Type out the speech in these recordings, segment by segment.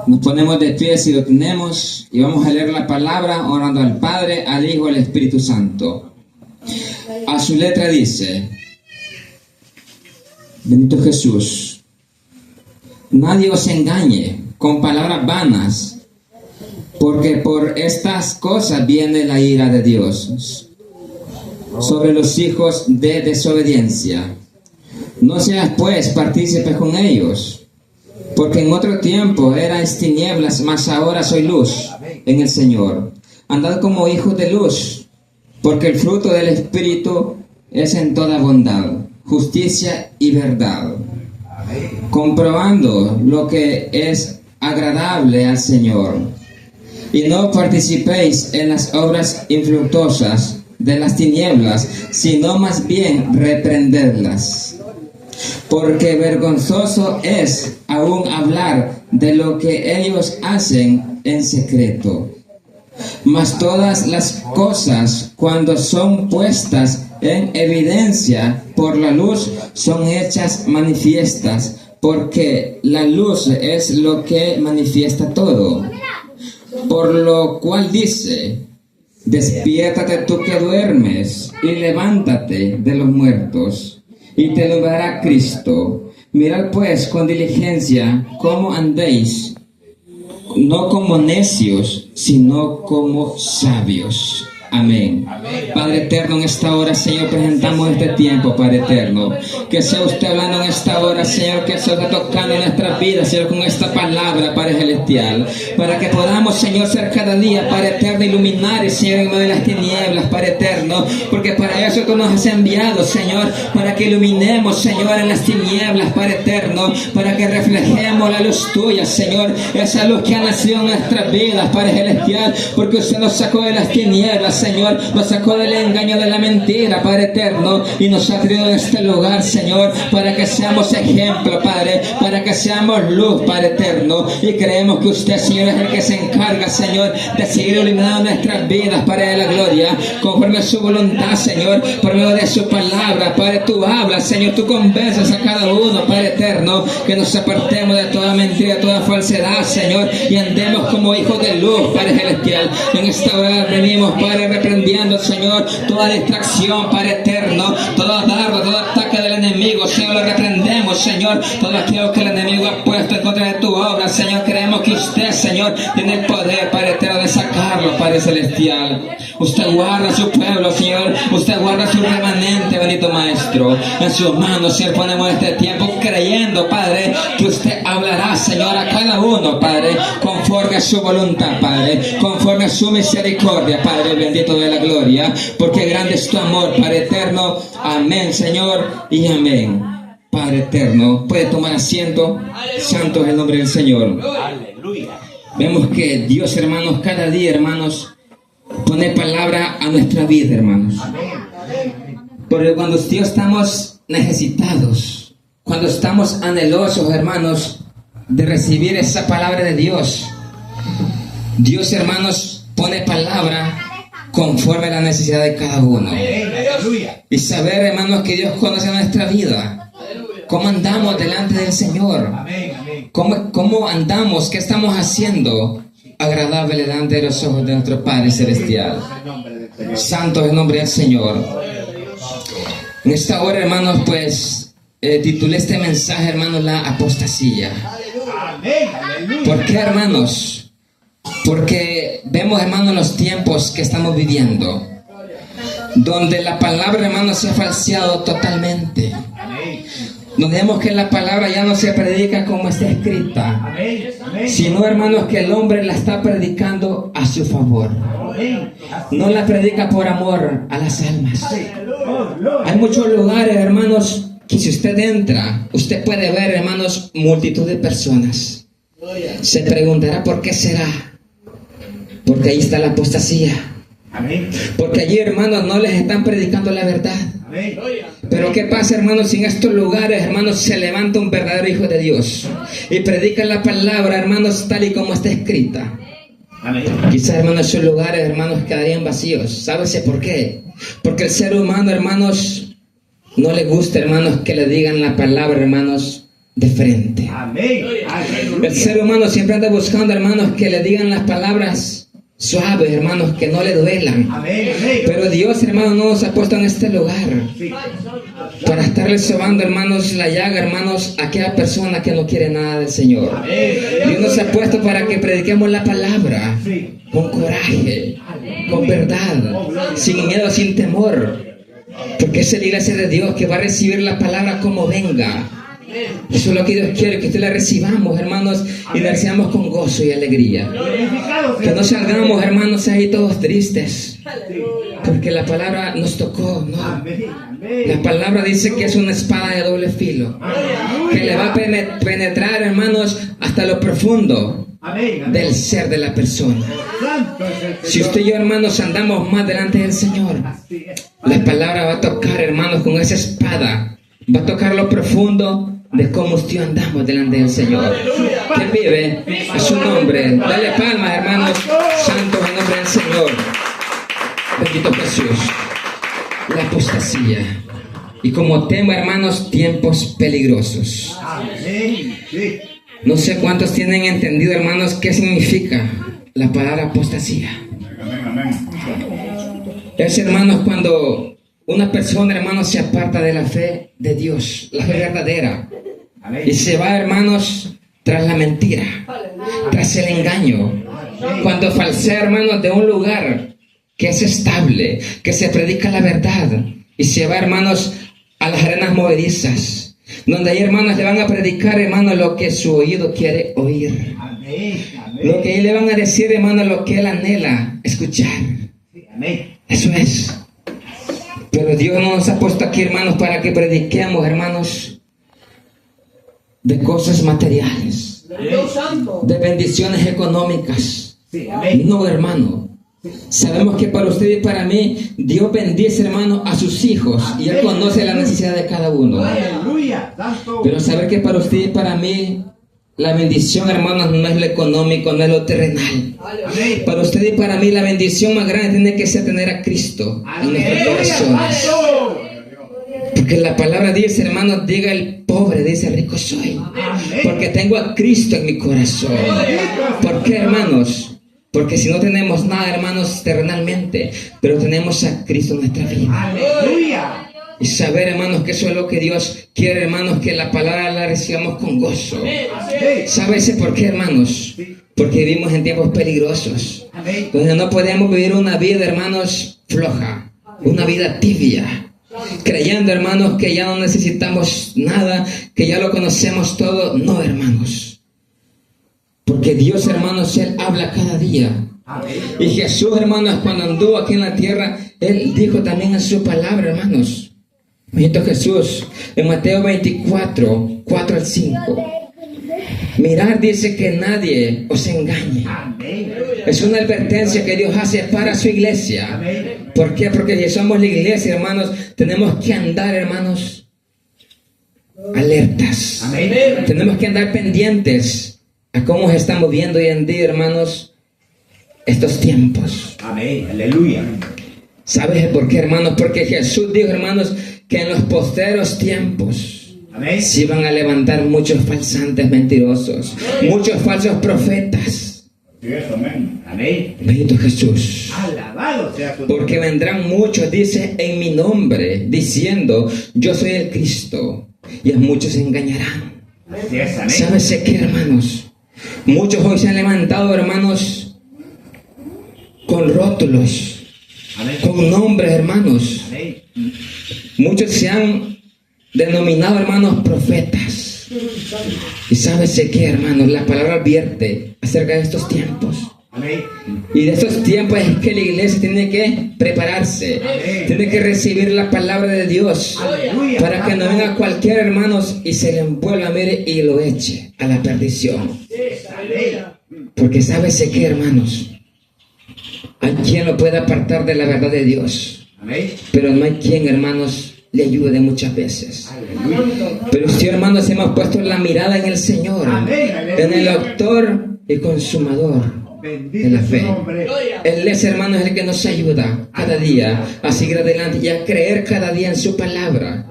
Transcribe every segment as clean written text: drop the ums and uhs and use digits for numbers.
Nos ponemos de pie si lo tenemos y vamos a leer la palabra orando al Padre, al Hijo y al Espíritu Santo. A su letra dice: Bendito Jesús, nadie os engañe con palabras vanas, porque por estas cosas viene la ira de Dios sobre los hijos de desobediencia. No seas pues partícipes con ellos, porque en otro tiempo erais tinieblas, mas ahora soy luz en el Señor. Andad como hijos de luz, porque el fruto del Espíritu es en toda bondad, justicia y verdad, comprobando lo que es agradable al Señor. Y no participéis en las obras infructuosas de las tinieblas, sino más bien reprendedlas. Porque vergonzoso es aún hablar de lo que ellos hacen en secreto. Mas todas las cosas, cuando son puestas en evidencia por la luz, son hechas manifiestas, porque la luz es lo que manifiesta todo. Por lo cual dice: despiértate tú que duermes, y levántate de los muertos, y te alumbrará Cristo. Mirad pues con diligencia cómo andéis, no como necios, sino como sabios. Amén. Padre eterno, en esta hora, Señor, presentamos este tiempo, Padre eterno. Que sea usted hablando en esta hora, Señor, que sea usted tocando en nuestras vidas, Señor, con esta palabra, Padre celestial. Para que podamos, Señor, ser cada día, Padre eterno, iluminar, Señor, en medio de las tinieblas, Padre eterno. Porque para eso tú nos has enviado, Señor, para que iluminemos, Señor, en las tinieblas, Padre eterno. Para que reflejemos la luz tuya, Señor. Esa luz que ha nacido en nuestras vidas, Padre celestial. Porque usted nos sacó de las tinieblas, Señor, nos sacó del engaño de la mentira, Padre eterno, y nos ha traído en este lugar, Señor, para que seamos ejemplo, Padre, para que seamos luz, Padre eterno, y creemos que usted, Señor, es el que se encarga, Señor, de seguir iluminando nuestras vidas, Padre de la gloria, conforme a su voluntad, Señor, por medio de su palabra, Padre, tú hablas, Señor, tú convences a cada uno, Padre eterno, que nos apartemos de toda mentira, de toda falsedad, Señor, y andemos como hijos de luz, Padre celestial. En esta hora venimos, Padre, reprendiendo, Señor, toda distracción, Padre eterno, todo dardo, todo ataque del enemigo, Señor, lo reprendemos, Señor, todo aquello que el enemigo ha puesto en contra de tu obra, Señor, creemos que usted, Señor, tiene el poder, Padre eterno, de sacarlo, Padre celestial. Usted guarda a su pueblo, Señor, usted guarda a su remanente, bendito Maestro. En sus manos, Señor, ponemos este tiempo creyendo, Padre, que usted hablará, Señor, a cada uno, Padre, conforme a su voluntad, Padre, conforme a su misericordia, Padre bendito de la gloria, porque grande es tu amor, Padre eterno. Amén, Señor, y amén. Padre eterno, puede tomar asiento. Santo es el nombre del Señor. Aleluya. Vemos que Dios, hermanos, cada día, hermanos, pone palabra a nuestra vida, hermanos. Porque cuando Dios estamos necesitados, cuando estamos anhelosos, hermanos, de recibir esa palabra de Dios, Dios, hermanos, pone palabra conforme a la necesidad de cada uno. Y saber, hermanos, que Dios conoce nuestra vida. Cómo andamos delante del Señor. Cómo andamos, qué estamos haciendo agradable delante de los ojos de nuestro Padre Celestial. Santo es el nombre del Señor. En esta hora, hermanos, pues titulé este mensaje, hermanos, la apostasía. ¿Por qué, hermanos? Porque vemos, hermanos, los tiempos que estamos viviendo, donde la palabra, hermanos, se ha falseado totalmente. Donde vemos que la palabra ya no se predica como está escrita, sino, hermanos, que el hombre la está predicando a su favor. No la predica por amor a las almas. Hay muchos lugares, hermanos, que si usted entra, usted puede ver, hermanos, multitud de personas. Se preguntará por qué será. Porque ahí está la apostasía. Porque allí, hermanos, no les están predicando la verdad. Pero ¿qué pasa, hermanos? Si en estos lugares, hermanos, se levanta un verdadero hijo de Dios y predica la palabra, hermanos, tal y como está escrita, quizás, hermanos, esos lugares, hermanos, quedarían vacíos. ¿Sabes por qué? Porque el ser humano, hermanos, no le gusta, hermanos, que le digan la palabra, hermanos, de frente. Amén. El ser humano siempre anda buscando, hermanos, que le digan las palabras suaves, hermanos, que no le duelan. Amén. Amén. Pero Dios, hermanos, no nos ha puesto en este lugar Sí. para estarle sobando, hermanos, la llaga, hermanos, a aquella persona que no quiere nada del Señor. Amén. Dios nos ha puesto para que prediquemos la palabra Sí. con coraje, con verdad, sin miedo, sin temor. Porque es la iglesia de Dios que va a recibir la palabra como venga. Eso es lo que Dios quiere, que usted la recibamos, hermanos, y la recibamos con gozo y alegría. Glorificado Que sea no tu nombre. salgamos, hermanos, ahí todos tristes, Sí. porque la palabra nos tocó, ¿no? Amén. Amén. La palabra dice que es una espada de doble filo, que le va a penetrar, hermanos, hasta lo profundo Amén. Amén. del ser de la persona. Santo es el Si Señor. usted y yo, hermanos, andamos más delante del Señor, Así es. la palabra va a tocar, hermanos, con esa espada, va a tocar lo profundo de cómo usted andamos delante del Señor. ¿Quién vive? A su nombre. Dale palmas, hermanos, santos en nombre del Señor. Bendito Jesús. La apostasía. Y como tema, hermanos, tiempos peligrosos. Amén. Sí. No sé cuántos tienen entendido, hermanos, qué significa la palabra apostasía. Es, hermanos, cuando una persona, hermanos, se aparta de la fe de Dios, la fe verdadera, y Amén. se va, hermanos, tras la mentira, tras el engaño. Cuando falsea, hermanos, de un lugar que es estable, que se predica la verdad, y se va, hermanos, a las arenas movedizas, donde ahí, hermanos, le van a predicar, hermanos, lo que su oído quiere oír, Amén. lo Amén. que ahí le van a decir, hermanos, lo que él anhela escuchar. Sí, amén. Eso es. Pero Dios no nos ha puesto aquí, hermanos, para que prediquemos, hermanos, de cosas materiales, de bendiciones económicas. Sí, amén. No, hermano. Sabemos que para usted y para mí, Dios bendice, hermano, a sus hijos y Él conoce la necesidad de cada uno. Aleluya. Santo. Pero saber que para usted y para mí, la bendición, hermanos, no es lo económico, no es lo terrenal. Amén. Para usted y para mí, la bendición más grande tiene que ser tener a Cristo en nuestros Aleluya. corazones. Santo. Porque la palabra dice, hermanos, diga el pobre, dice rico soy. Amén. Porque tengo a Cristo en mi corazón. ¿Por qué, hermanos? Porque si no tenemos nada, hermanos, terrenalmente, pero tenemos a Cristo en nuestra vida. Aleluya. Y saber, hermanos, que eso es lo que Dios quiere, hermanos, que la palabra la recibamos con gozo. Amén. ¿Sabes por qué, hermanos? Porque vivimos en tiempos peligrosos, Amén. donde no podemos vivir una vida, hermanos, floja, una vida tibia, creyendo, hermanos, que ya no necesitamos nada, que ya lo conocemos todo. No, hermanos. Porque Dios, hermanos, Él habla cada día. Amén. Y Jesús, hermanos, cuando anduvo aquí en la tierra, Él dijo también en su palabra, hermanos. Bendito Jesús, en Mateo 24, 4 al 5. Mirad, dice, que nadie os engañe. Amén. Es una advertencia que Dios hace para su iglesia. Amén. ¿Por qué? Porque si somos la iglesia, hermanos, tenemos que andar, hermanos, alertas. Amén. Tenemos que andar pendientes a cómo se están moviendo hoy en día, hermanos, estos tiempos. Amén. Aleluya. ¿Sabes por qué, hermanos? Porque Jesús dijo, hermanos, que en los posteros tiempos Amén. se iban a levantar muchos falsantes mentirosos, muchos falsos profetas. Amén. Bendito Jesús. Alabado sea tu nombre. Porque vendrán muchos, dice, en mi nombre, diciendo, yo soy el Cristo, y a muchos se engañarán. Así es. Amén. ¿Sabes qué, hermanos? Muchos hoy se han levantado, hermanos, con rótulos, Amén. con nombres, hermanos. Amén. Muchos se han denominado, hermanos, profetas. Y sabes qué, hermanos, la palabra advierte acerca de estos tiempos. Amén. Y de estos tiempos es que la iglesia tiene que prepararse, tiene que recibir la palabra de Dios, Aleluya. para que no venga cualquier, hermanos, y se le envuelva, mire, y lo eche a la perdición. Amén. Porque sabes qué, hermanos, hay quien lo puede apartar de la verdad de Dios, Amén. pero no hay quien, hermanos, le ayude muchas veces. Aleluya. Pero si, hermanos, hemos puesto la mirada en el Señor, Amén. en el autor y consumador de Bendito la es tu fe. nombre. Él es, hermanos, el que nos ayuda cada día a seguir adelante y a creer cada día en su palabra.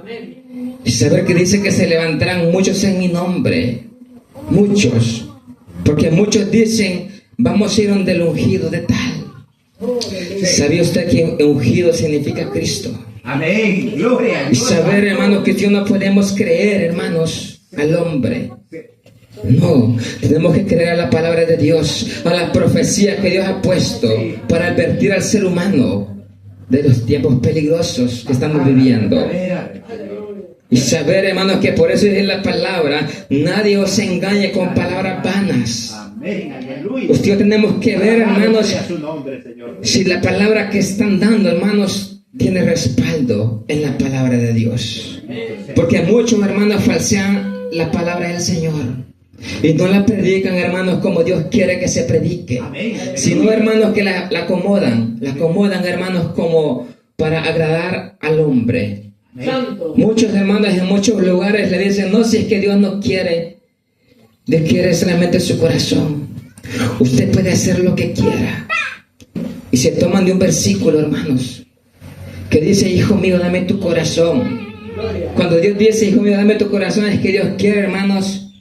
Y saber que dice que se levantarán muchos en mi nombre. Muchos. Porque muchos dicen, vamos a ir donde el ungido de tal. ¿Sabía usted que ungido significa Cristo? Amén. Gloria. Y saber, hermanos, que si no podemos creer, hermanos, al hombre. No, tenemos que creer a la palabra de Dios, a la profecía que Dios ha puesto para advertir al ser humano de los tiempos peligrosos que estamos viviendo. Y saber, hermanos, que por eso es la palabra, nadie os engañe con palabras vanas. Amén. Aleluya. Usted y yo tenemos que ver, hermanos, Sea su nombre, Señor. si la palabra que están dando, hermanos, tiene respaldo en la palabra de Dios. Porque muchos, hermanos, falsean la palabra del Señor y no la predican, hermanos, como Dios quiere que se predique, sino, hermanos, que la acomodan, hermanos, como para agradar al hombre. Santo. Muchos hermanos en muchos lugares le dicen, no, si es que Dios no quiere, Dios quiere solamente su corazón. Usted puede hacer lo que quiera. Y se toman de un versículo, hermanos, que dice, hijo mío, dame tu corazón. Cuando Dios dice, hijo mío, dame tu corazón, es que Dios quiere, hermanos,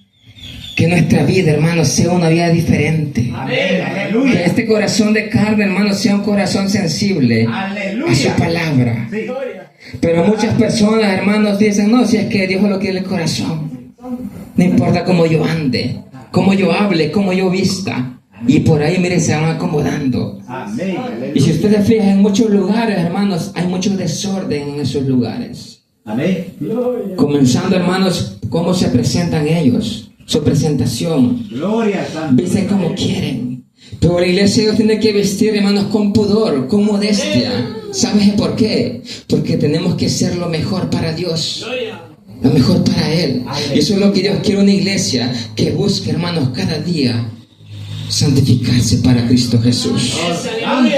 que nuestra vida, hermanos, sea una vida diferente. Amén. Que Aleluya. este corazón de carne, hermanos, sea un corazón sensible Aleluya. a su palabra. Sí. Pero muchas personas, hermanos, dicen, no, si es que Dios lo quiere el corazón. No importa cómo yo ande, cómo yo hable, cómo yo vista. Y por ahí, miren, se van acomodando. Amén. Y si ustedes fijan, en muchos lugares, hermanos, hay mucho desorden en esos lugares. Amén. Comenzando, hermanos, cómo se presentan ellos, su presentación. Gloria a Santo. Visten como quieren. Pero la iglesia Dios tiene que vestir, hermanos, con pudor, con modestia. ¿Sabes por qué? Porque tenemos que ser lo mejor para Dios, lo mejor para Él. Y eso es lo que Dios quiere, una iglesia que busque, hermanos, cada día santificarse para Cristo Jesús.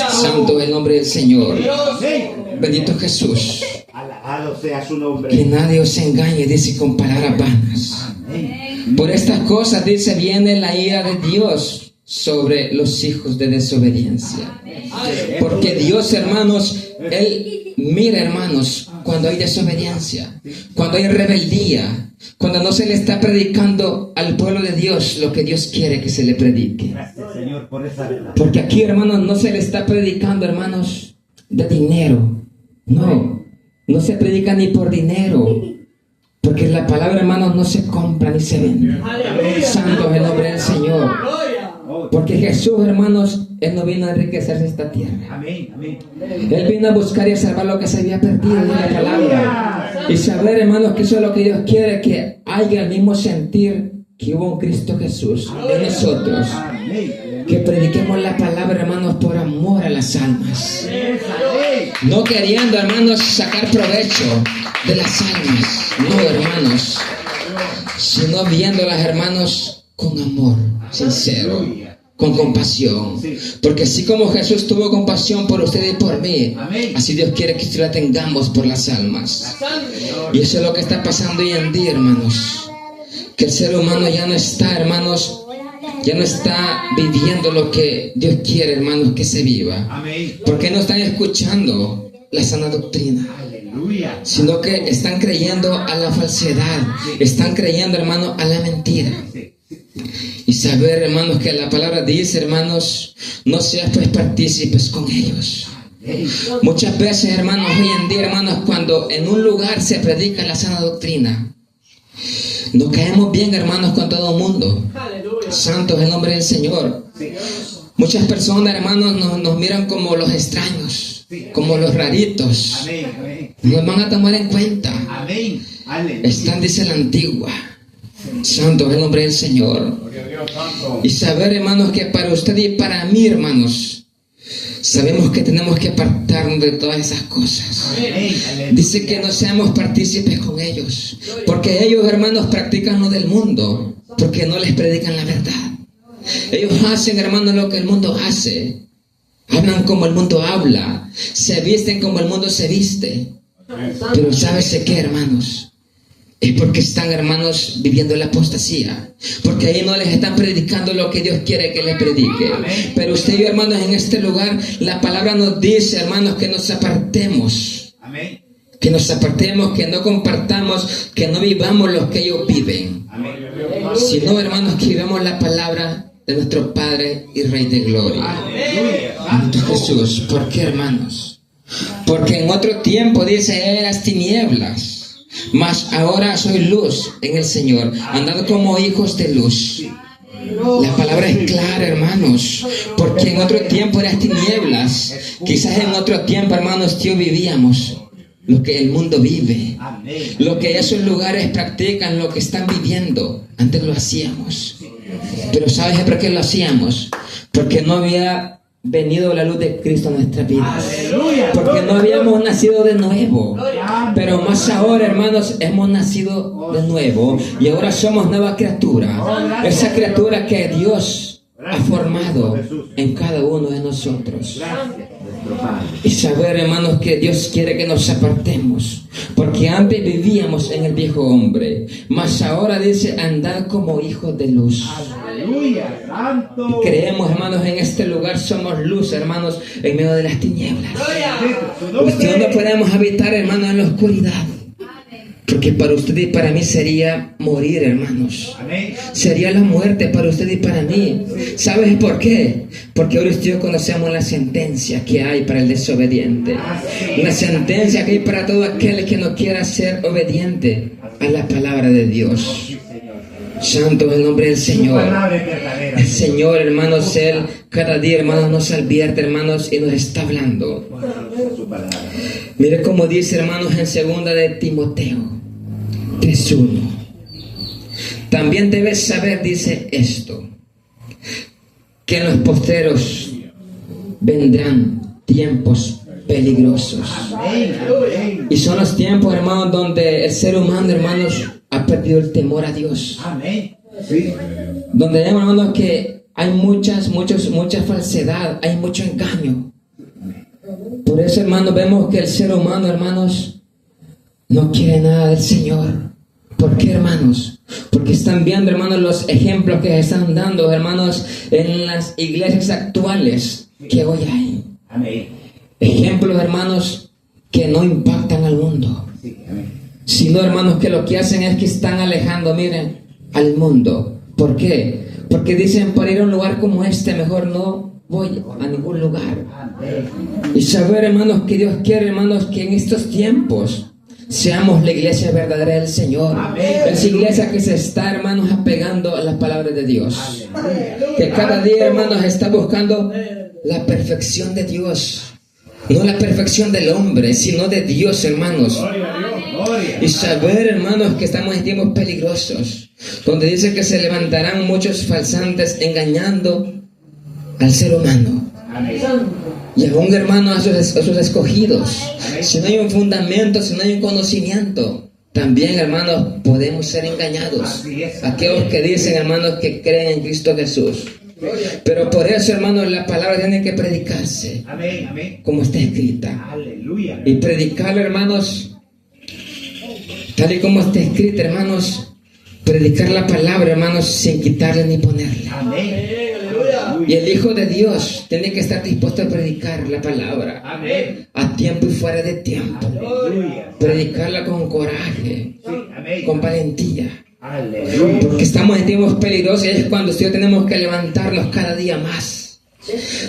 Santo es el nombre del Señor. Amén. Bendito Jesús. Alabado sea su Que nombre. nadie os engañe, dice, con palabras vanas. Amén. Por estas cosas, dice, viene la ira de Dios sobre los hijos de desobediencia. Porque Dios, hermanos, Él mira, hermanos, cuando hay desobediencia, cuando hay rebeldía, cuando no se le está predicando al pueblo de Dios lo que Dios quiere que se le predique. Gracias, Señor, por esa verdad. Porque aquí, hermanos, no se le está predicando, hermanos, de dinero. No, no se predica ni por dinero. Porque la palabra, hermanos, no se compra ni se vende. Santo es el nombre del Señor. Porque Jesús, hermanos, Él no vino a enriquecerse esta tierra. Amén. Amén. Él vino a buscar y a salvar lo que se había perdido en la palabra. Y saber, hermanos, que eso es lo que Dios quiere, que haya el mismo sentir que hubo en Cristo Jesús en nosotros. Amén. Que prediquemos la palabra, hermanos, por amor a las almas. Amén. No queriendo, hermanos, sacar provecho de las almas. No, hermanos. Sino viéndolas, hermanos, con amor sincero, con compasión. Porque así como Jesús tuvo compasión por ustedes y por mí, así Dios quiere que la tengamos por las almas. Y eso es lo que está pasando hoy en día, hermanos. Que el ser humano ya no está, hermanos, ya no está viviendo lo que Dios quiere, hermanos, que se viva. Amén. Porque no están escuchando la sana doctrina, Aleluya. sino que están creyendo a la falsedad, están creyendo, hermanos, a la mentira. Y saber, hermanos, que la palabra dice, hermanos, no seas pues partícipes con ellos. Muchas veces, hermanos, hoy en día, hermanos, cuando en un lugar se predica la sana doctrina, nos caemos bien, hermanos, con todo el mundo. Santo es el nombre del Señor. Muchas personas, hermanos, nos miran como los extraños, como los raritos. Amén. Amén. Nos van a tomar en cuenta. Amén. Aleluya. Están, dice la antigua. Santo es el nombre del Señor. Y saber, hermanos, que para usted y para mí, hermanos, sabemos que tenemos que apartarnos de todas esas cosas. Amén. Dice que no seamos partícipes con ellos, porque ellos, hermanos, practican lo del mundo, porque no les predican la verdad. Ellos hacen, hermanos, lo que el mundo hace. Hablan como el mundo habla, se visten como el mundo se viste. Pero ¿sabes qué, hermanos? Es porque están, hermanos, viviendo la apostasía. Porque ahí no les están predicando lo que Dios quiere que les predique. Pero usted y yo, hermanos, en este lugar, la palabra nos dice, hermanos, que nos apartemos. Amén. Que nos apartemos, que no compartamos, que no vivamos lo que ellos viven. Amén. Sino, hermanos, que vivamos la palabra de nuestro Padre y Rey de Gloria. Aleluya. Bendito Jesús. ¿Por qué, hermanos? Porque en otro tiempo dice, eras tinieblas, mas ahora soy luz en el Señor. Andad como hijos de luz. La palabra es clara, hermanos, porque en otro tiempo eras tinieblas. Quizás en otro tiempo, hermanos, tío, vivíamos lo que el mundo vive, Amén. lo que esos lugares practican, lo que están viviendo. Antes lo hacíamos. Pero ¿sabes por qué lo hacíamos? Porque no había venido la luz de Cristo a nuestras vidas. Aleluya. Porque no habíamos nacido de nuevo. Pero más ahora, hermanos, hemos nacido de nuevo. Y ahora somos nueva criatura. Esa criatura que Dios ha formado en cada uno de nosotros. Gracias, nuestro Padre. Y saber, hermanos, que Dios quiere que nos apartemos. Porque antes vivíamos en el viejo hombre. Mas ahora dice, andad como hijos de luz. Aleluya. Santo. Creemos, hermanos, en este lugar somos luz, hermanos, en medio de las tinieblas. Bendito su nombre. Usted no podemos habitar, hermanos, en la oscuridad. Porque para usted y para mí sería morir, hermanos. Amén. Sería la muerte para usted y para mí. ¿Sabes por qué? Porque ahora usted y yo conocemos la sentencia que hay para el desobediente. La sentencia que hay para todo aquel que no quiera ser obediente a la palabra de Dios. Sí, Señor. Santo es el nombre del Su Señor. palabra es verdadera. El Señor, hermanos, Él cada día, hermanos, nos advierte, hermanos, y nos está hablando. Su palabra. Mire cómo dice, hermanos, en segunda de Timoteo 3:1. También debes saber, dice esto, que en los posteros vendrán tiempos peligrosos. Amén. Amén. Y son los tiempos, hermanos, donde el ser humano, hermanos, ha perdido el temor a Dios. Amén. Sí. Donde vemos, hermanos, que hay mucha falsedad, hay mucho engaño. Por eso, hermanos, vemos que el ser humano, hermanos, no quiere nada del Señor. ¿Por qué, hermanos? Porque están viendo, hermanos, los ejemplos que están dando, hermanos, en las iglesias actuales que hoy hay. Amén. Ejemplos, hermanos, que no impactan al mundo, Sí. Amén. sino, hermanos, que lo que hacen es que están alejando, miren, al mundo. ¿Por qué? Porque dicen, para ir a un lugar como este, mejor no voy a ningún lugar. Amén. Y saber, hermanos, que Dios quiere, hermanos, que en estos tiempos seamos la iglesia verdadera del Señor. Amén. Esa iglesia que se está, hermanos, apegando a las palabras de Dios. Que cada día, hermanos, está buscando la perfección de Dios. No la perfección del hombre, sino de Dios, hermanos. Gloria a Dios. Gloria. Y saber, hermanos, que estamos en tiempos peligrosos, donde dice que se levantarán muchos falsantes engañando al ser humano. Amén. Y aún, hermanos, a sus escogidos. Si no hay un fundamento, si no hay un conocimiento, también, hermanos, podemos ser engañados. Así es. Aquellos que dicen, hermanos, que creen en Cristo Jesús. Pero por eso, hermanos, la palabra tiene que predicarse Amén. Amén. como está escrita. Aleluya. Y predicarlo, hermanos, tal y como está escrita, hermanos. Predicar la palabra, hermanos, sin quitarle ni ponerle. Amén. Y el Hijo de Dios tiene que estar dispuesto a predicar la palabra Amén. a tiempo y fuera de tiempo. Aleluya. Predicarla con coraje, Sí. Amén. con valentía. Aleluya. Porque estamos en tiempos peligrosos y es cuando nosotros tenemos que levantarnos cada día más.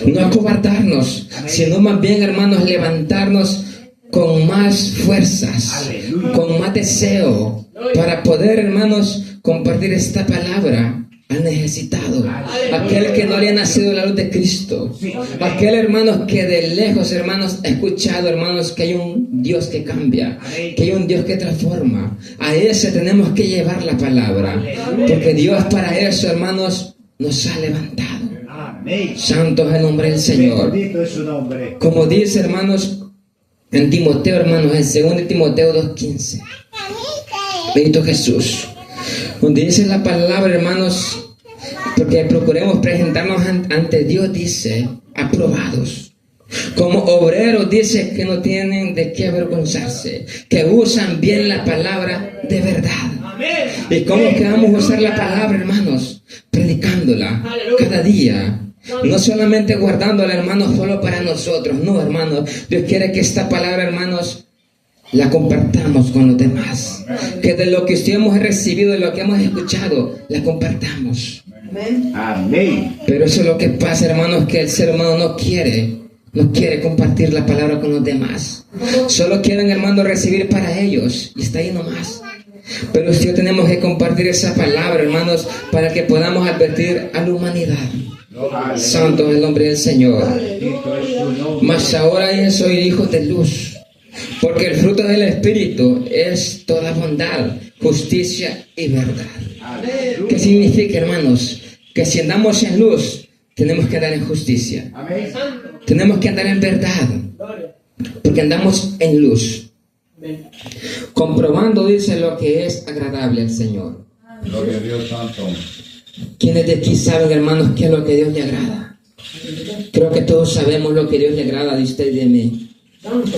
No acobardarnos, sino más bien, hermanos, levantarnos con más fuerzas, Aleluya. con más deseo, para poder, hermanos, compartir esta palabra al necesitado, aquel que no había nacido de la luz de Cristo, aquel, hermanos, que de lejos, hermanos, ha escuchado, hermanos, que hay un Dios que cambia, que hay un Dios que transforma. A ese tenemos que llevar la palabra, porque Dios para eso, hermanos, nos ha levantado. Amén. Santo es el nombre del Señor. Bendito es su nombre. Como dice, hermanos, en Timoteo, hermanos, en 2 Timoteo 2:15. Bendito Jesús. Donde dice la palabra, hermanos, porque procuremos presentarnos ante Dios, dice, aprobados. Como obreros, dice, que no tienen de qué avergonzarse, que usan bien la palabra de verdad. ¿Y cómo es que vamos a usar la palabra, hermanos? Predicándola cada día. No solamente guardándola, hermanos, solo para nosotros. No, hermanos. Dios quiere que esta palabra, hermanos, la compartamos con los demás. Que de lo que usted hemos recibido, de lo que hemos escuchado, la compartamos. Amén. Pero eso es lo que pasa, hermanos, que el ser humano no quiere compartir la palabra con los demás. Solo quieren, hermanos, recibir para ellos, y está ahí nomás. Pero usted tenemos que compartir esa palabra, hermanos, para que podamos advertir a la humanidad. Santo es el nombre del Señor. Mas ahora ya soy hijos de luz, porque el fruto del Espíritu es toda bondad, justicia y verdad. ¿Qué significa, hermanos? Que si andamos en luz, tenemos que andar en justicia. Tenemos que andar en verdad, porque andamos en luz. Comprobando, dice, lo que es agradable al Señor. Gloria a Dios santo. ¿Quiénes de aquí saben, hermanos, qué es lo que Dios le agrada? Creo que todos sabemos lo que Dios le agrada de usted y de mí.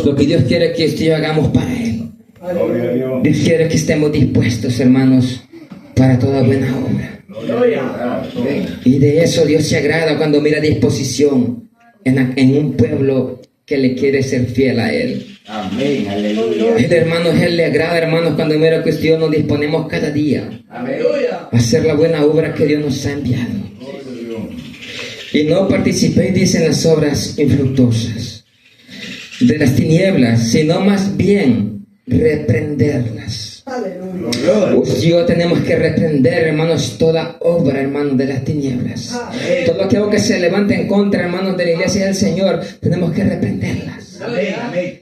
Lo que Dios quiere que usted y yo hagamos para Él. Gloria a Dios. Dios quiere que estemos dispuestos, hermanos, para toda buena obra. Y de eso Dios se agrada cuando mira disposición en un pueblo que le quiere ser fiel a Él. Amén. Aleluya. Él le agrada, hermanos, cuando mira que usted y yo nos disponemos cada día Amén. a hacer la buena obra que Dios nos ha enviado. Y no participéis, dice, en las obras infructuosas de las tinieblas, sino más bien reprenderlas. Usted y yo tenemos que reprender, hermanos, toda obra, hermanos, de las tinieblas. Todo aquello que se levante en contra, hermanos, de la iglesia del Señor, tenemos que reprenderlas. Amén. Amén.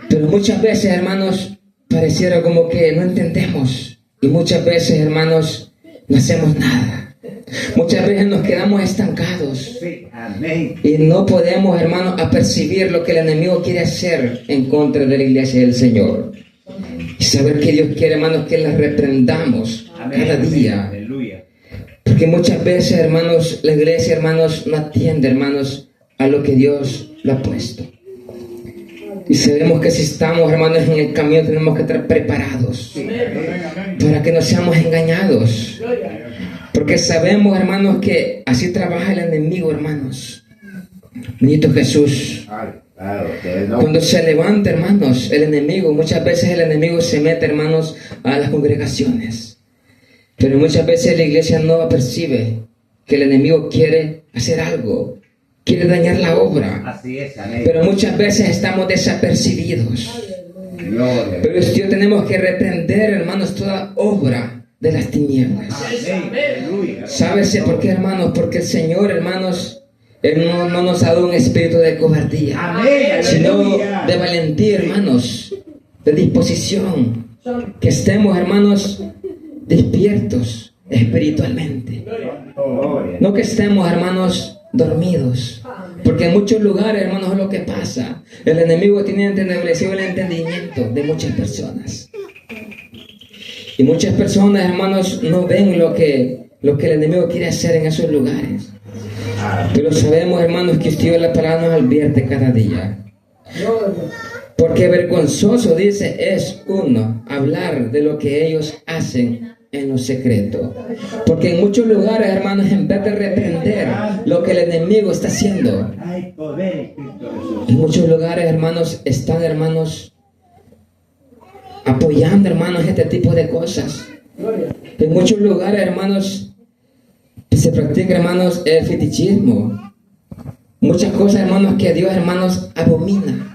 Pero muchas veces, hermanos, pareciera como que no entendemos. Y muchas veces, hermanos, no hacemos nada. Muchas veces nos quedamos estancados. Sí. Amén. Y no podemos, hermanos, apercibir lo que el enemigo quiere hacer en contra de la iglesia del Señor. Y saber que Dios quiere, hermanos, que las reprendamos cada día. Aleluya. Porque muchas veces, hermanos, la iglesia, hermanos, no atiende, hermanos, a lo que Dios lo ha puesto. Y sabemos que si estamos, hermanos, en el camino, tenemos que estar preparados para que no seamos engañados. Porque sabemos, hermanos, que así trabaja el enemigo, hermanos. Bendito Jesús. Cuando se levanta, hermanos, el enemigo, muchas veces el enemigo se mete, hermanos, a las congregaciones. Pero muchas veces la iglesia no percibe que el enemigo quiere hacer algo, quiere dañar la obra. Así es. Amén. Pero muchas veces estamos desapercibidos. Gloria. Pero esto tenemos que reprender, hermanos, toda obra de las tinieblas. Amén. Aleluya. ¿Sábese por qué, hermanos? Porque el Señor, hermanos, Él no nos ha dado un espíritu de cobardía, Amén. sino Aleluya. de valentía, hermanos, de disposición. Que estemos, hermanos, despiertos espiritualmente. Gloria. No que estemos, hermanos, dormidos. Porque en muchos lugares, hermanos, es lo que pasa. El enemigo tiene entenebrecido el entendimiento de muchas personas. Y muchas personas, hermanos, no ven lo que el enemigo quiere hacer en esos lugares. Pero sabemos, hermanos, que Dios la palabra nos advierte cada día. Porque vergonzoso, dice, es uno hablar de lo que ellos hacen en lo secreto. Porque en muchos lugares, hermanos, en vez de reprender lo que el enemigo está haciendo, Hay poder en Cristo Jesús. en muchos lugares, hermanos, están, hermanos, apoyando, hermanos, este tipo de cosas. En muchos lugares, hermanos, se practica, hermanos, el fetichismo. Muchas cosas, hermanos, que Dios, hermanos, abomina.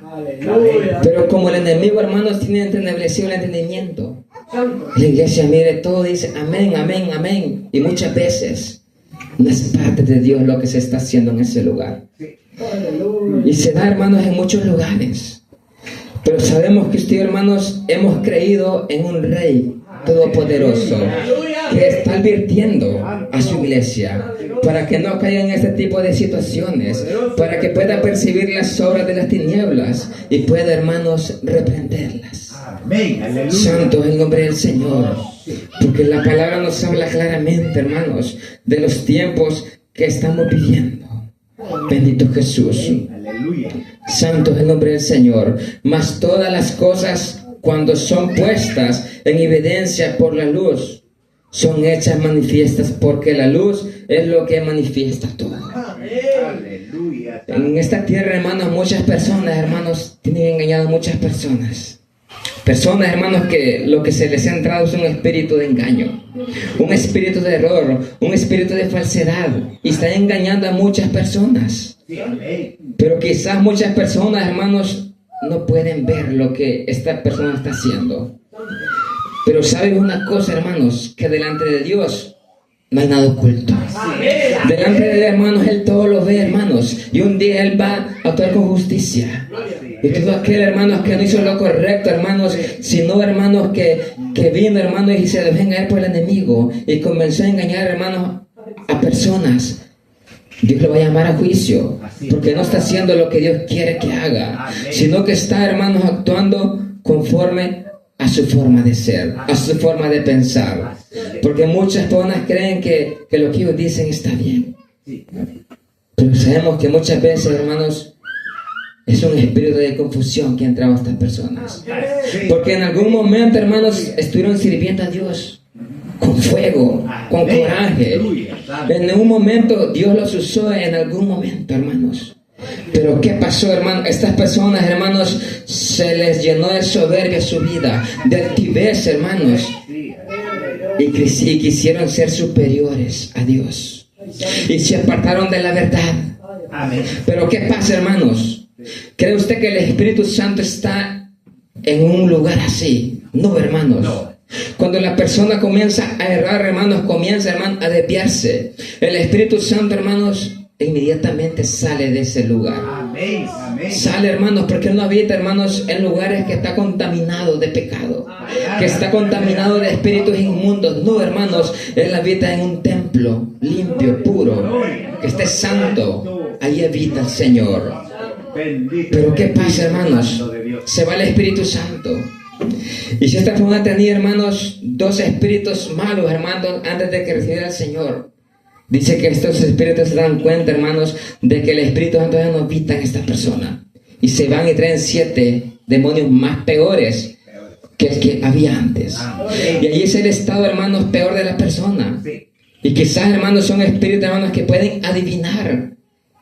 Pero como el enemigo, hermanos, tiene entenebrecido el entendimiento, la iglesia, mire, todo dice amén, amén, amén. Y muchas veces no es parte de Dios lo que se está haciendo en ese lugar. Y se da, hermanos, en muchos lugares. Pero sabemos que usted, hermanos, hemos creído en un Rey Todopoderoso que está advirtiendo a su iglesia para que no caiga en este tipo de situaciones, para que pueda percibir las obras de las tinieblas y pueda, hermanos, reprenderlas. Amén. Aleluya. Santo es el nombre del Señor, porque la palabra nos habla claramente, hermanos, de los tiempos que estamos viviendo. Bendito Jesús. Aleluya. Santo es el nombre del Señor. Mas todas las cosas, cuando son puestas en evidencia por la luz, son hechas manifiestas, porque la luz es lo que manifiesta todo. Aleluya. En esta tierra, hermanos, muchas personas, hermanos, tienen engañado a muchas personas. Personas, hermanos, que lo que se les ha entrado es un espíritu de engaño, un espíritu de error, un espíritu de falsedad, y están engañando a muchas personas. Sí, amén. Pero quizás muchas personas, hermanos, no pueden ver lo que esta persona está haciendo. Pero saben una cosa, hermanos, que delante de Dios no hay nada oculto. Delante de Dios, hermanos, Él todo lo ve, hermanos, y un día Él va a actuar con justicia. Y todo aquel, hermanos, que no hizo lo correcto, hermanos, sino, hermanos, que vino, hermanos, y se dejó engañar por el enemigo y comenzó a engañar, hermanos, a personas, Dios lo va a llamar a juicio, porque no está haciendo lo que Dios quiere que haga, sino que está, hermanos, actuando conforme a su forma de ser, a su forma de pensar. Porque muchas personas creen que lo que ellos dicen está bien. Pero sabemos que muchas veces, hermanos, es un espíritu de confusión que ha entrado a estas personas. Porque en algún momento, hermanos, estuvieron sirviendo a Dios con fuego, con coraje. En un momento Dios los usó, en algún momento, hermanos. Pero ¿qué pasó, hermanos? Estas personas, hermanos, se les llenó de soberbia su vida, de altivez, hermanos, y quisieron ser superiores a Dios y se apartaron de la verdad. Pero ¿qué pasa, hermanos? ¿Cree usted que el Espíritu Santo está en un lugar así? No, hermanos. Cuando la persona comienza a errar, hermanos, comienza, hermanos, a desviarse, el Espíritu Santo, hermanos, inmediatamente sale de ese lugar. Amén. Amén. Sale, hermanos, porque no habita, hermanos, en lugares que está contaminado de pecado, que está contaminado de espíritus inmundos. No, hermanos, Él habita en un templo limpio, puro, que esté santo. Ahí habita el Señor. Pero ¿qué pasa, hermanos? Se va el Espíritu Santo. Y si esta persona tenía, hermanos, dos espíritus malos, hermanos, antes de que recibiera al Señor, dice que estos espíritus se dan cuenta, hermanos, de que el Espíritu Santo ya no habita en esta persona. Y se van y traen 7 demonios más peores que el que había antes. Y allí es el estado, hermanos, peor de la persona. Y quizás, hermanos, son espíritus, hermanos, que pueden adivinar,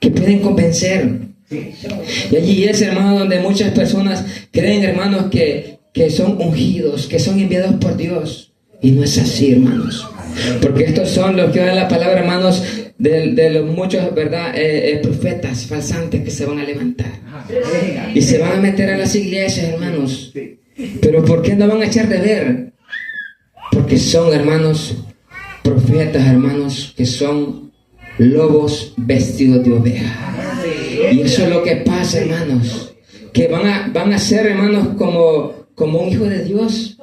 que pueden convencer. Y allí es, hermanos, donde muchas personas creen, hermanos, que son ungidos, que son enviados por Dios. Y no es así, hermanos. Porque estos son los que dan la palabra, hermanos, de los muchos, ¿verdad? Profetas falsantes que se van a levantar. Y se van a meter a las iglesias, hermanos. Pero ¿por qué no van a echar de ver? Porque son, hermanos, profetas, hermanos, que son lobos vestidos de oveja. Y eso es lo que pasa, hermanos. Que van a ser, hermanos, como un hijo de Dios.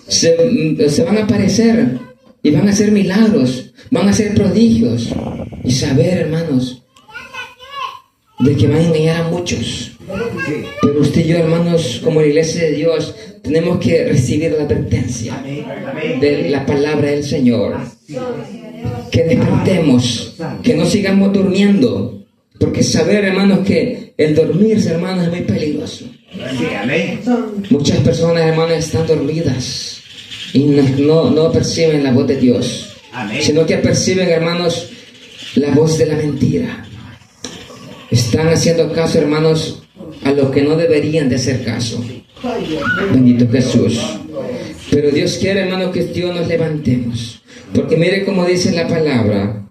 Se van a aparecer y van a hacer milagros, van a hacer prodigios, y saber, hermanos, de que van a engañar a muchos. Pero usted y yo, hermanos, como la iglesia de Dios, tenemos que recibir la advertencia de la palabra del Señor, que despertemos, que no sigamos durmiendo, porque saber, hermanos, que el dormirse, hermanos, es muy peligroso. Muchas personas, hermanos, están dormidas y no perciben la voz de Dios, sino que perciben, hermanos, la voz de la mentira. Están haciendo caso, hermanos, a lo que no deberían de hacer caso. Bendito Jesús. Pero Dios quiere, hermanos, que Dios nos levantemos, porque mire cómo dice la palabra: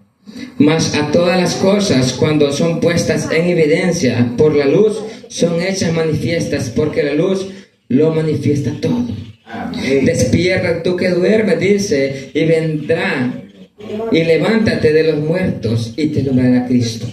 mas a todas las cosas, cuando son puestas en evidencia por la luz, son hechas manifiestas, porque la luz lo manifiesta todo. Despierta tú que duermes, dice, y vendrá, y levántate de los muertos, y te alumbrará Cristo.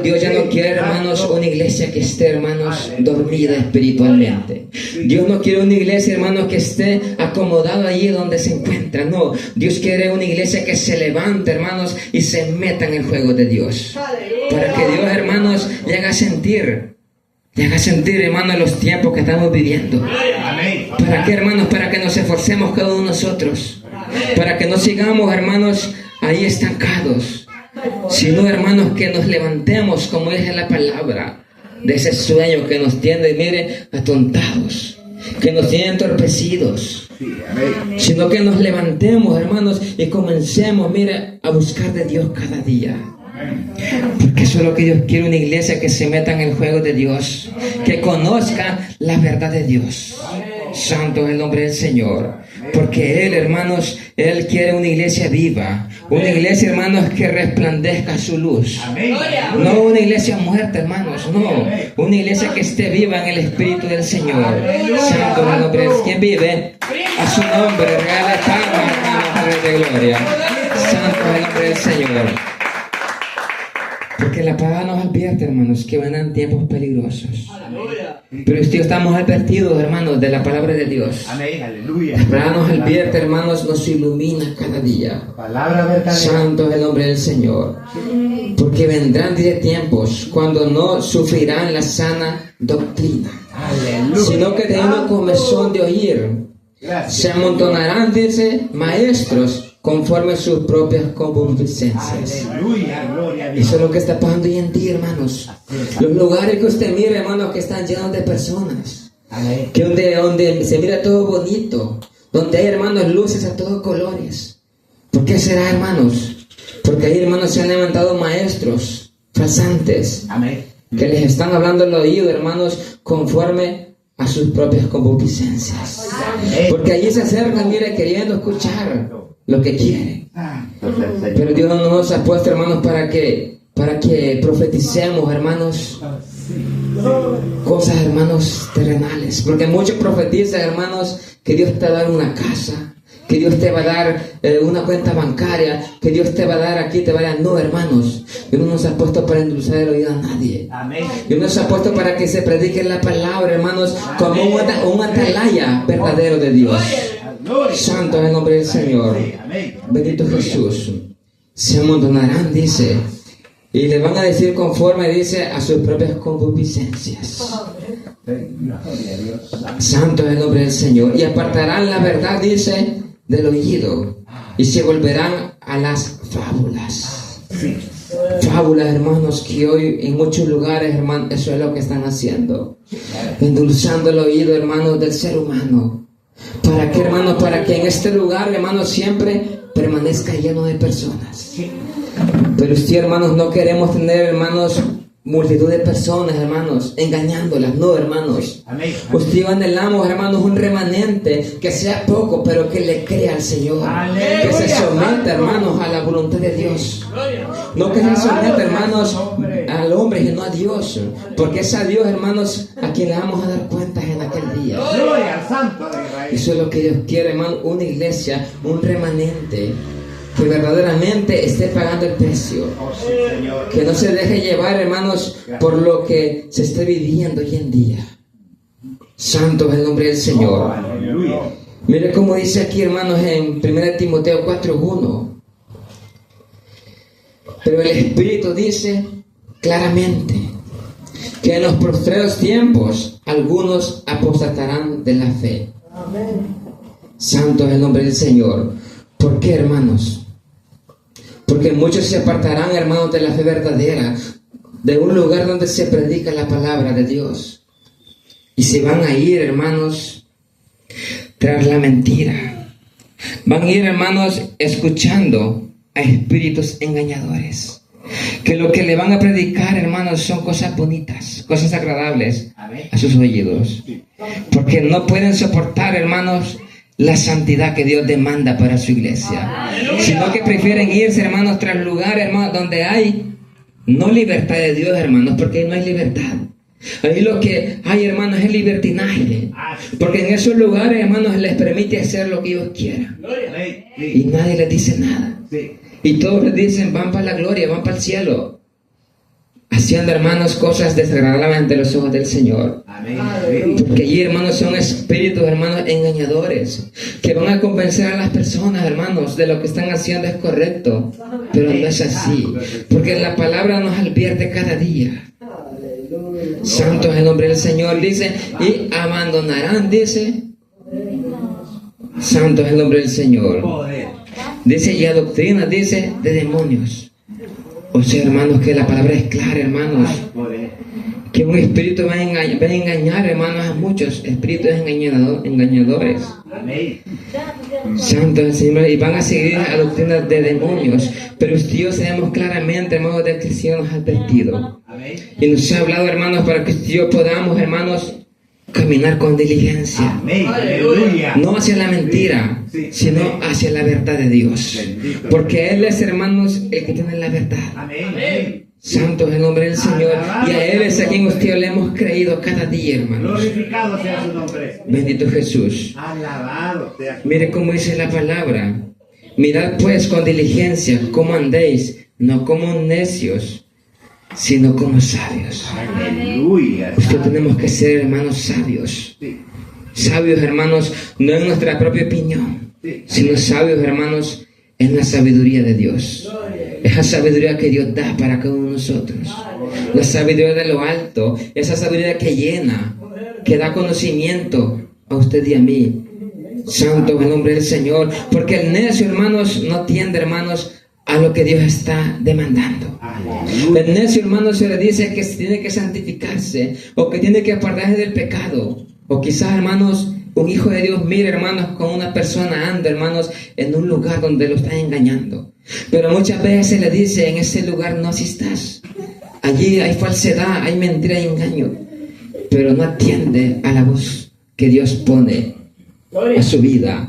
Dios ya no quiere, hermanos, una iglesia que esté, hermanos, dormida espiritualmente. Dios no quiere una iglesia, hermanos, que esté acomodada allí donde se encuentra. No, Dios quiere una iglesia que se levante, hermanos, y se meta en el juego de Dios, para que Dios, hermanos, le haga sentir, hermanos, los tiempos que estamos viviendo. ¿Para qué, hermanos? Para que nos esforcemos cada uno de nosotros, para que no sigamos, hermanos, ahí estancados, sino, hermanos, que nos levantemos, como dice la palabra, de ese sueño que nos tiene, mire, atontados, que nos tiene entorpecidos, sino que nos levantemos, hermanos, y comencemos, mire, a buscar de Dios cada día. Porque eso es lo que Dios quiere, una iglesia que se meta en el juego de Dios, que conozca la verdad de Dios. Santo es el nombre del Señor. Porque Él, hermanos, Él quiere una iglesia viva. Una iglesia, hermanos, que resplandezca su luz. Amén. No una iglesia muerta, hermanos. No. Una iglesia que esté viva en el Espíritu del Señor. Santo es el nombre del Señor. ¿Quién vive? A su nombre. Regale palmas, hermanos, de gloria. Santo es el nombre del Señor. Porque la palabra nos advierte, hermanos, que vendrán tiempos peligrosos. Pero usted estamos advertidos, hermanos, de la palabra de Dios. Amén. Aleluya. La palabra nos advierte, hermanos, nos ilumina cada día. Palabra verdadera. Santo es el nombre del Señor. Porque vendrán tiempos cuando no sufrirán la sana doctrina, Aleluya. sino que teniendo comezón de oír, Gracias. se amontonarán, dice, maestros conforme a sus propias concupiscencias. Aleluya. Gloria a Dios. Eso es lo que está pasando hoy en día, hermanos. Los lugares que usted mira, hermanos, que están llenos de personas. Amén. Que donde se mira todo bonito. Donde hay, hermanos, luces a todos colores. ¿Por qué será, hermanos? Porque ahí, hermanos, se han levantado maestros falsantes. Amén. Que les están hablando al oído, hermanos, conforme a sus propias concupiscencias. Porque allí se acercan, mire, queriendo escuchar lo que quieren. Pero Dios no nos ha puesto, hermanos, para que profeticemos, hermanos, cosas, hermanos, terrenales. Porque muchos profetizan, hermanos, que Dios te va a dar una casa, que Dios te va a dar una cuenta bancaria, que Dios te va a dar aquí, te va a dar. No, hermanos, Dios no nos ha puesto para endulzar el oído a nadie. Amén. Dios nos ha puesto para que se predique la palabra, hermanos, como un atalaya verdadero de Dios. Santo es el nombre del Señor. Amén. Bendito Jesús. Se amontonarán, dice, y le van a decir conforme, dice, a sus propias concupiscencias. Gloria a Dios. Santo es el nombre del Señor. Y apartarán la verdad, dice, del oído, y se volverán a las fábulas. Fábulas, hermanos, que hoy en muchos lugares, hermanos, eso es lo que están haciendo. Endulzando el oído, hermanos, del ser humano. ¿Para qué, hermanos? Para que en este lugar, hermanos, siempre permanezca lleno de personas. Pero usted, hermanos, no queremos tener, hermanos, multitud de personas, hermanos, engañándolas. No, hermanos. Amén. Usted y yo anhelamos, hermanos, un remanente que sea poco, pero que le crea al Señor. Aleluya. Que se someta, hermanos, a la voluntad de Dios. No que se someta, hermanos, al hombre y no a Dios. Porque es a Dios, hermanos, a quien le vamos a dar cuentas en aquel día. Gloria al Santo de Israel. Eso es lo que Dios quiere, hermano, una iglesia, un remanente que verdaderamente esté pagando el precio. Oh, sí, Señor. Que no se deje llevar, hermanos, por lo que se está viviendo hoy en día. Santo es el nombre del Señor. Aleluya. Mire cómo dice aquí, hermanos, en 1 Timoteo 4:1. Pero el Espíritu dice claramente que en los postreros tiempos algunos apostatarán de la fe. Santo es el nombre del Señor. ¿Por qué, hermanos? Porque muchos se apartarán, hermanos, de la fe verdadera, de un lugar donde se predica la palabra de Dios. Y se van a ir, hermanos, tras la mentira. Van a ir, hermanos, escuchando a espíritus engañadores. Que lo que le van a predicar, hermanos, son cosas bonitas, cosas agradables a sus oídos. Porque no pueden soportar, hermanos, la santidad que Dios demanda para su iglesia. Sino que prefieren irse, hermanos, tras lugares, hermanos, donde hay no libertad de Dios, hermanos, porque no hay libertad. Ahí lo que hay, hermanos, es libertinaje. Porque en esos lugares, hermanos, les permite hacer lo que ellos quieran. Amén. Y nadie les dice nada. Sí. Y todos les dicen, van para la gloria, van para el cielo. Haciendo, hermanos, cosas desagradables ante los ojos del Señor. Amén. Porque allí, hermanos, son espíritus, hermanos, engañadores, que van a convencer a las personas, hermanos, de lo que están haciendo es correcto. Pero no es así. Porque la palabra nos advierte cada día. Santo es el nombre del Señor, dice, y abandonarán, dice. Santo es el nombre del Señor. Poder. Dice, y a doctrinas, dice, de demonios. O sea, hermanos, que la palabra es clara, hermanos. Poder. Que un espíritu va a engañar, hermanos, a muchos espíritus engañadores. Amén. Santo es el Señor, y van a seguir a doctrinas de demonios. Pero Dios sabemos claramente, hermanos, del que el Señor nos ha advertido. Amén. Y nos ha hablado, hermanos, para que yo podamos, hermanos, caminar con diligencia. Amén. Aleluya. No hacia la mentira, Sí. sino hacia la verdad de Dios. Bendito. Porque Él es, hermanos, el que tiene la verdad. Amén. Amén. Santo es el nombre del Señor. Y a Él es a quien usted le hemos creído cada día, hermanos. Glorificado sea su nombre. Bendito Jesús. Alabado sea su Mire cómo dice la palabra. Mirad pues con diligencia cómo andéis, no como necios, sino como sabios. Aleluya. Usted tenemos que ser, hermanos, sabios. Sí. Sabios, hermanos, no en nuestra propia opinión, Sí. sino sabios, hermanos, en la sabiduría de Dios. Esa sabiduría que Dios da para cada uno de nosotros. La sabiduría de lo alto, esa sabiduría que llena, que da conocimiento a usted y a mí. Santo es el nombre del Señor, porque el necio, hermanos, no tiende, hermanos, a lo que Dios está demandando. Aleluya. El necio, hermanos, se le dice que tiene que santificarse o que tiene que apartarse del pecado. O quizás, hermanos, un hijo de Dios mire, hermanos, con una persona anda, hermanos, en un lugar donde lo están engañando. Pero muchas veces se le dice, en ese lugar no asistas. Allí hay falsedad, hay mentira, hay engaño. Pero no atiende a la voz que Dios pone a su vida.